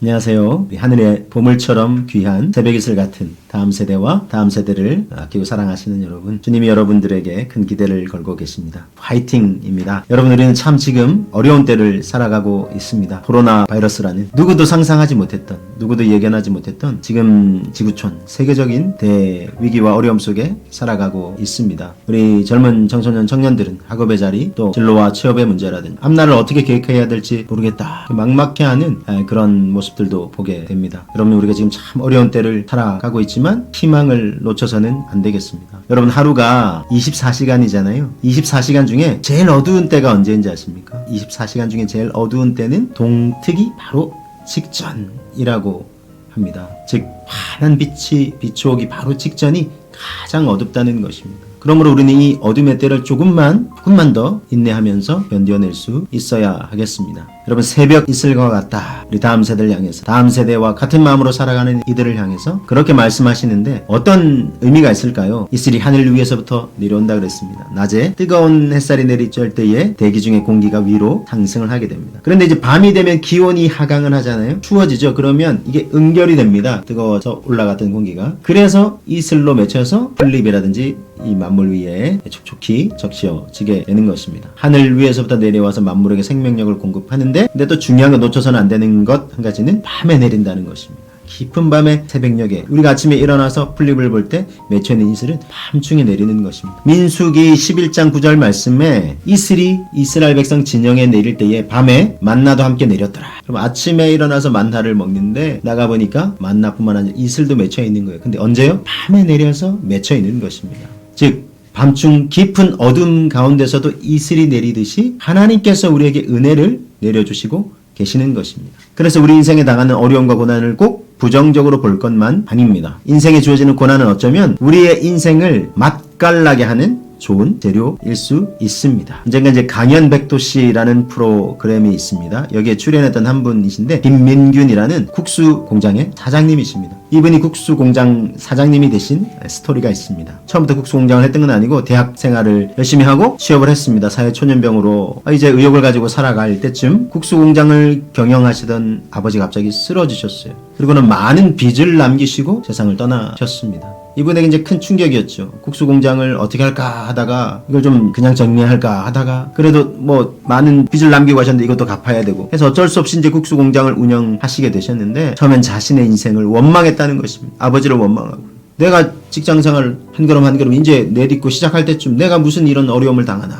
안녕하세요. 하늘의 보물처럼 귀한 새벽이슬 같은 다음 세대와 다음 세대를 아끼고 사랑하시는 여러분, 주님이 여러분들에게 큰 기대를 걸고 계십니다. 화이팅입니다. 여러분, 우리는 참 지금 어려운 때를 살아가고 있습니다. 코로나 바이러스라는 누구도 상상하지 못했던, 누구도 예견하지 못했던 지금 지구촌 세계적인 대위기와 어려움 속에 살아가고 있습니다. 우리 젊은 청소년 청년들은 학업의 자리, 또 진로와 취업의 문제라든지 앞날을 어떻게 계획해야 될지 모르겠다, 막막해하는 그런 모습들도 보게 됩니다. 여러분, 우리가 지금 참 어려운 때를 살아가고 있지만 희망을 놓쳐서는 안 되겠습니다. 여러분, 하루가 24시간이잖아요. 24시간 중에 제일 어두운 때가 언제인지 아십니까? 24시간 중에 제일 어두운 때는 동트기 바로 직전이라고 합니다. 즉, 환한 빛이 비추오기 바로 직전이 가장 어둡다는 것입니다. 그러므로 우리는 이 어둠의 때를 조금만 더 인내하면서 견뎌낼 수 있어야 하겠습니다. 여러분, 새벽 이슬과 같다. 우리 다음 세대를 향해서, 다음 세대와 같은 마음으로 살아가는 이들을 향해서 그렇게 말씀하시는데 어떤 의미가 있을까요? 이슬이 하늘 위에서부터 내려온다 그랬습니다. 낮에 뜨거운 햇살이 내리쬐을 때에 대기 중의 공기가 위로 상승을 하게 됩니다. 그런데 이제 밤이 되면 기온이 하강을 하잖아요. 추워지죠. 그러면 이게 응결이 됩니다. 뜨거워서 올라갔던 공기가. 그래서 이슬로 맺혀서 풀잎이라든지 이 만물 위에 촉촉히 적셔지게 되는 것입니다. 하늘 위에서부터 내려와서 만물에게 생명력을 공급하는데, 근데 또 중요한 거 놓쳐서는 안 되는 것 한 가지는 밤에 내린다는 것입니다. 깊은 밤의 새벽녘에 우리가 아침에 일어나서 풀잎을 볼 때 맺혀있는 이슬은 밤중에 내리는 것입니다. 민수기 11장 9절 말씀에 이슬이 이스라엘 백성 진영에 내릴 때에 밤에 만나도 함께 내렸더라. 그럼 아침에 일어나서 만나를 먹는데 나가보니까 만나뿐만 아니라 이슬도 맺혀있는 거예요. 근데 언제요? 밤에 내려서 맺혀있는 것입니다. 즉, 밤중 깊은 어둠 가운데서도 이슬이 내리듯이 하나님께서 우리에게 은혜를 내려주시고 계시는 것입니다. 그래서 우리 인생에 당하는 어려움과 고난을 꼭 부정적으로 볼 것만 아닙니다. 인생에 주어지는 고난은 어쩌면 우리의 인생을 맛깔나게 하는 좋은 재료일 수 있습니다. 언젠가 이제 강연백도씨라는 프로그램이 있습니다. 여기에 출연했던 한 분이신데 김민균이라는 국수 공장의 사장님이십니다. 이분이 국수 공장 사장님이 되신 스토리가 있습니다. 처음부터 국수 공장을 했던 건 아니고 대학 생활을 열심히 하고 취업을 했습니다. 사회초년병으로 이제 의욕을 가지고 살아갈 때쯤 국수 공장을 경영하시던 아버지가 갑자기 쓰러지셨어요. 그리고는 많은 빚을 남기시고 세상을 떠나셨습니다. 이분에게 이제 큰 충격이었죠. 국수 공장을 어떻게 할까 하다가 이걸 좀 그냥 정리할까 하다가 그래도 뭐 많은 빚을 남기고 하셨는데 이것도 갚아야 되고 해서 어쩔 수 없이 이제 국수 공장을 운영하시게 되셨는데 처음엔 자신의 인생을 원망했다는 것입니다. 아버지를 원망하고 내가 직장생활 한 걸음 한 걸음 이제 내딛고 시작할 때쯤 내가 무슨 이런 어려움을 당하나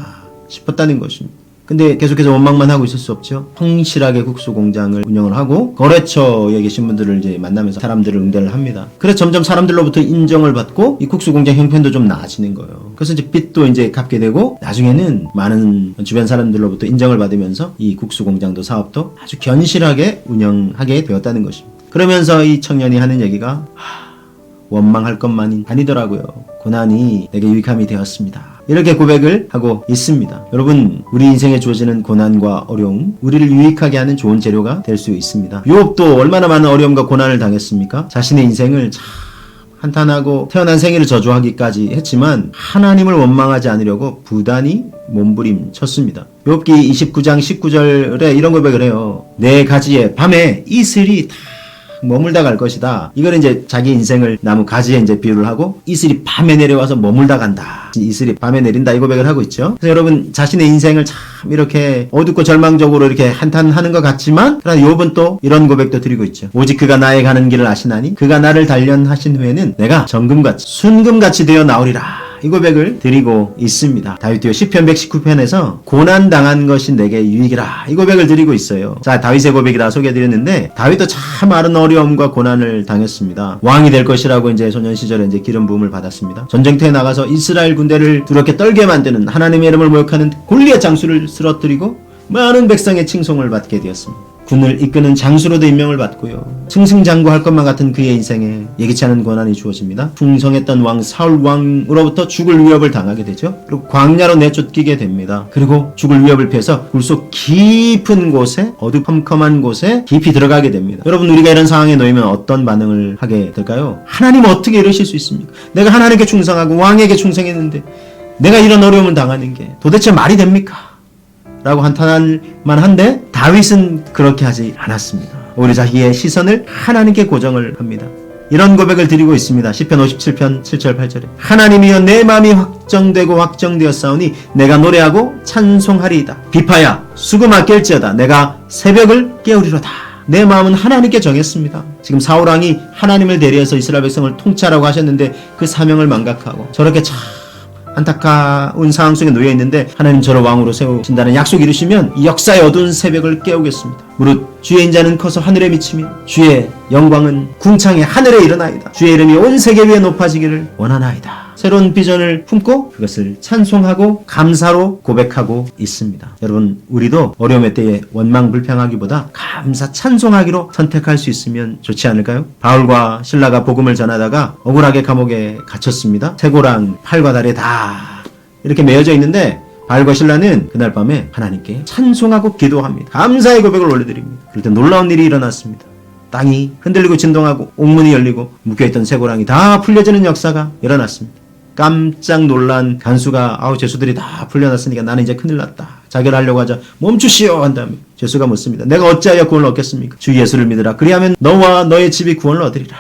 싶었다는 것입니다. 근데 계속해서 원망만 하고 있을 수 없죠. 성실하게 국수 공장을 운영을 하고 거래처에 계신 분들을 이제 만나면서 사람들을 응대를 합니다. 그래서 점점 사람들로부터 인정을 받고 이 국수 공장 형편도 좀 나아지는 거예요. 그래서 이제 빚도 이제 갚게 되고 나중에는 많은 주변 사람들로부터 인정을 받으면서 이 국수 공장도 사업도 아주 견실하게 운영하게 되었다는 것입니다. 그러면서 이 청년이 하는 얘기가 원망할 것만이 아니더라고요. 고난이 내게 유익함이 되었습니다. 이렇게 고백을 하고 있습니다. 여러분, 우리 인생에 주어지는 고난과 어려움, 우리를 유익하게 하는 좋은 재료가 될 수 있습니다. 욥도 얼마나 많은 어려움과 고난을 당했습니까? 자신의 인생을 참 한탄하고 태어난 생일을 저주하기까지 했지만 하나님을 원망하지 않으려고 부단히 몸부림쳤습니다. 욥기 29장 19절에 이런 고백을 해요. 내 가지에 밤에 이슬이 다 머물다 갈 것이다. 이걸 이제 자기 인생을 나무 가지에 이제 비유를 하고 이슬이 밤에 내려와서 머물다 간다. 이슬이 밤에 내린다. 이 고백을 하고 있죠. 그래서 여러분, 자신의 인생을 참 이렇게 어둡고 절망적으로 이렇게 한탄하는 것 같지만 그러나 욥은 또 이런 고백도 드리고 있죠. 오직 그가 나의 가는 길을 아시나니 그가 나를 단련하신 후에는 내가 정금같이 순금같이 되어 나오리라. 이 고백을 드리고 있습니다. 다윗도요 시편 119편에서 고난당한 것이 내게 유익이라. 이 고백을 드리고 있어요. 자, 다윗의 고백이다 소개해드렸는데 다윗도 참 많은 어려움과 고난을 당했습니다. 왕이 될 것이라고 이제 소년 시절에 이제 기름 부음을 받았습니다. 전쟁터에 나가서 이스라엘 군대를 두렵게 떨게 만드는 하나님의 이름을 모욕하는 골리앗 장수를 쓰러뜨리고 많은 백성의 칭송을 받게 되었습니다. 군을 이끄는 장수로도 임명을 받고요. 승승장구할 것만 같은 그의 인생에 예기치 않은 고난이 주어집니다. 풍성했던 왕 사울 왕으로부터 죽을 위협을 당하게 되죠. 그리고 광야로 내쫓기게 됩니다. 그리고 죽을 위협을 피해서 굴속 깊은 곳에 어두컴컴한 곳에 깊이 들어가게 됩니다. 여러분, 우리가 이런 상황에 놓이면 어떤 반응을 하게 될까요? 하나님 어떻게 이러실 수 있습니까? 내가 하나님께 충성하고 왕에게 충성했는데 내가 이런 어려움을 당하는 게 도대체 말이 됩니까? 라고 한탄할 만한데 다윗은 그렇게 하지 않았습니다. 오히려 자기의 시선을 하나님께 고정을 합니다. 이런 고백을 드리고 있습니다. 시편 57편 7절 8절에 하나님이여 내 마음이 확정되고 확정되었사오니 내가 노래하고 찬송하리이다. 비파야 수금 아낄지어다. 내가 새벽을 깨우리로다. 내 마음은 하나님께 정했습니다. 지금 사울왕이 하나님을 대리해서 이스라엘 백성을 통치하라고 하셨는데 그 사명을 망각하고 저렇게 참 안타까운 상황 속에 놓여 있는데 하나님 저를 왕으로 세우신다는 약속 이루시면 이 역사의 어두운 새벽을 깨우겠습니다. 무릇 주의 인자는 커서 하늘에 미치며 주의 영광은 궁창에 하늘에 일어나이다. 주의 이름이 온 세계 위에 높아지기를 원하나이다. 새로운 비전을 품고 그것을 찬송하고 감사로 고백하고 있습니다. 여러분 우리도 어려움의 때에 원망불평하기보다 감사 찬송하기로 선택할 수 있으면 좋지 않을까요? 바울과 실라가 복음을 전하다가 억울하게 감옥에 갇혔습니다. 쇠고랑 팔과 다리에 다 이렇게 메어져 있는데 바울과 실라는 그날 밤에 하나님께 찬송하고 기도합니다. 감사의 고백을 올려드립니다. 그럴 때 놀라운 일이 일어났습니다. 땅이 흔들리고 진동하고 옥문이 열리고 묶여있던 쇠고랑이 다 풀려지는 역사가 일어났습니다. 깜짝 놀란 간수가 죄수들이 다 풀려났으니까 나는 이제 큰일 났다. 자결하려고 하자 멈추시오 한 다음에 죄수가 묻습니다. 내가 어찌하여 구원을 얻겠습니까? 주 예수를 믿으라. 그리하면 너와 너의 집이 구원을 얻으리라.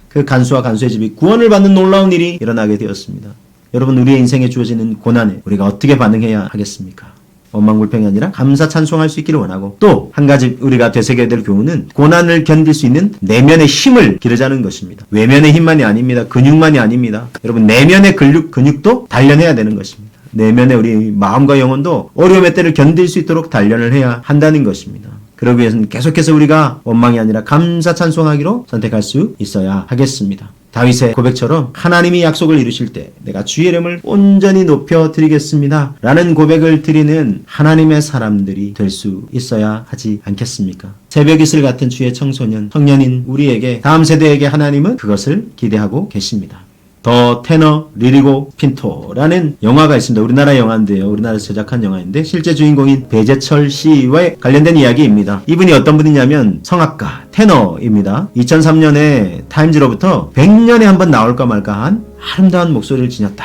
그 간수와 간수의 집이 구원을 받는 놀라운 일이 일어나게 되었습니다. 여러분 우리의 인생에 주어지는 고난에 우리가 어떻게 반응해야 하겠습니까? 원망불평이 아니라 감사 찬송할 수 있기를 원하고 또 한 가지 우리가 되새겨야 될 교훈은 고난을 견딜 수 있는 내면의 힘을 기르자는 것입니다. 외면의 힘만이 아닙니다. 근육만이 아닙니다. 여러분 내면의 근육도 단련해야 되는 것입니다. 내면의 우리 마음과 영혼도 어려움의 때를 견딜 수 있도록 단련을 해야 한다는 것입니다. 그러기 위해서는 계속해서 우리가 원망이 아니라 감사 찬송하기로 선택할 수 있어야 하겠습니다. 다윗의 고백처럼 하나님이 약속을 이루실 때 내가 주의 이름을 온전히 높여드리겠습니다 라는 고백을 드리는 하나님의 사람들이 될 수 있어야 하지 않겠습니까? 새벽 이슬 같은 주의 청소년, 청년인 우리에게 다음 세대에게 하나님은 그것을 기대하고 계십니다. 더 테너 리리고 핀토라는 영화가 있습니다. 우리나라 영화인데요. 우리나라에서 제작한 영화인데 실제 주인공인 배재철 씨와 관련된 이야기입니다. 이분이 어떤 분이냐면 성악가 테너입니다. 2003년에 타임즈로부터 100년에 한 번 나올까 말까 한 아름다운 목소리를 지녔다.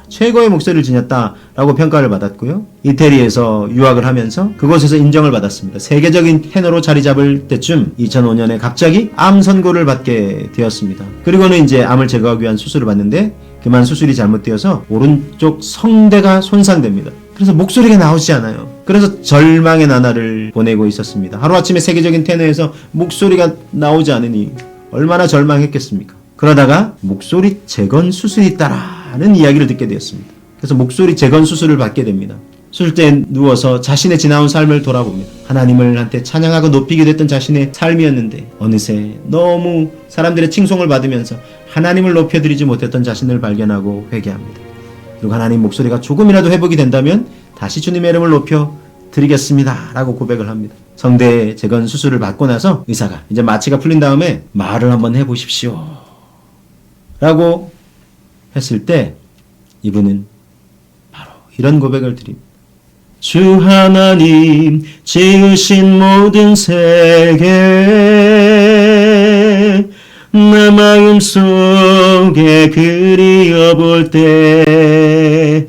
최고의 목소리를 지녔다라고 평가를 받았고요. 이태리에서 유학을 하면서 그곳에서 인정을 받았습니다. 세계적인 테너로 자리 잡을 때쯤 2005년에 갑자기 암 선고를 받게 되었습니다. 그리고는 이제 암을 제거하기 위한 수술을 받는데 그만 수술이 잘못되어서 오른쪽 성대가 손상됩니다. 그래서 목소리가 나오지 않아요. 그래서 절망의 나날을 보내고 있었습니다. 하루아침에 세계적인 테너에서 목소리가 나오지 않으니 얼마나 절망했겠습니까? 그러다가 목소리 재건 수술이 있다라는 이야기를 듣게 되었습니다. 그래서 목소리 재건 수술을 받게 됩니다. 수술대에 누워서 자신의 지나온 삶을 돌아봅니다. 하나님을 한테 찬양하고 높이게 됐던 자신의 삶이었는데 어느새 너무 사람들의 칭송을 받으면서 하나님을 높여드리지 못했던 자신을 발견하고 회개합니다. 그리고 하나님 목소리가 조금이라도 회복이 된다면 다시 주님의 이름을 높여드리겠습니다 라고 고백을 합니다. 성대 재건 수술을 받고 나서 의사가 이제 마취가 풀린 다음에 말을 한번 해보십시오 라고 했을 때 이분은 바로 이런 고백을 드립니다. 주 하나님 지으신 모든 세계 내 마음속에 그리어볼 때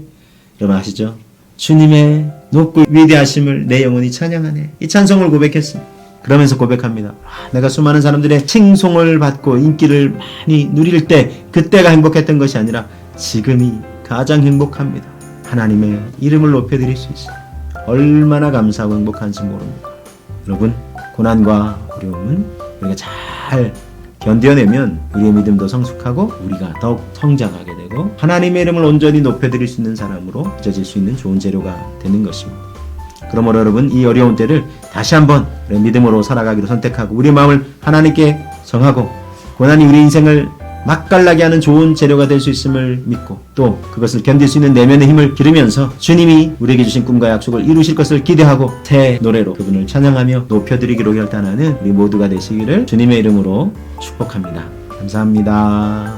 여러분 아시죠? 주님의 높고 위대하심을 내 영혼이 찬양하네. 이 찬송을 고백했습니다. 그러면서 고백합니다. 내가 수많은 사람들의 칭송을 받고 인기를 많이 누릴 때 그때가 행복했던 것이 아니라 지금이 가장 행복합니다. 하나님의 이름을 높여드릴 수 있어요. 얼마나 감사하고 행복한지 모릅니다. 여러분 고난과 어려움은 우리가 잘 견뎌내면 우리의 믿음도 성숙하고 우리가 더욱 성장하게 되고 하나님의 이름을 온전히 높여드릴 수 있는 사람으로 빚어질 수 있는 좋은 재료가 되는 것입니다. 그러므로 여러분 이 어려운 때를 다시 한번 믿음으로 살아가기로 선택하고 우리 마음을 하나님께 정하고 고난이 우리 인생을 맛깔나게 하는 좋은 재료가 될 수 있음을 믿고 또 그것을 견딜 수 있는 내면의 힘을 기르면서 주님이 우리에게 주신 꿈과 약속을 이루실 것을 기대하고 새 노래로 그분을 찬양하며 높여드리기로 결단하는 우리 모두가 되시기를 주님의 이름으로 축복합니다. 감사합니다.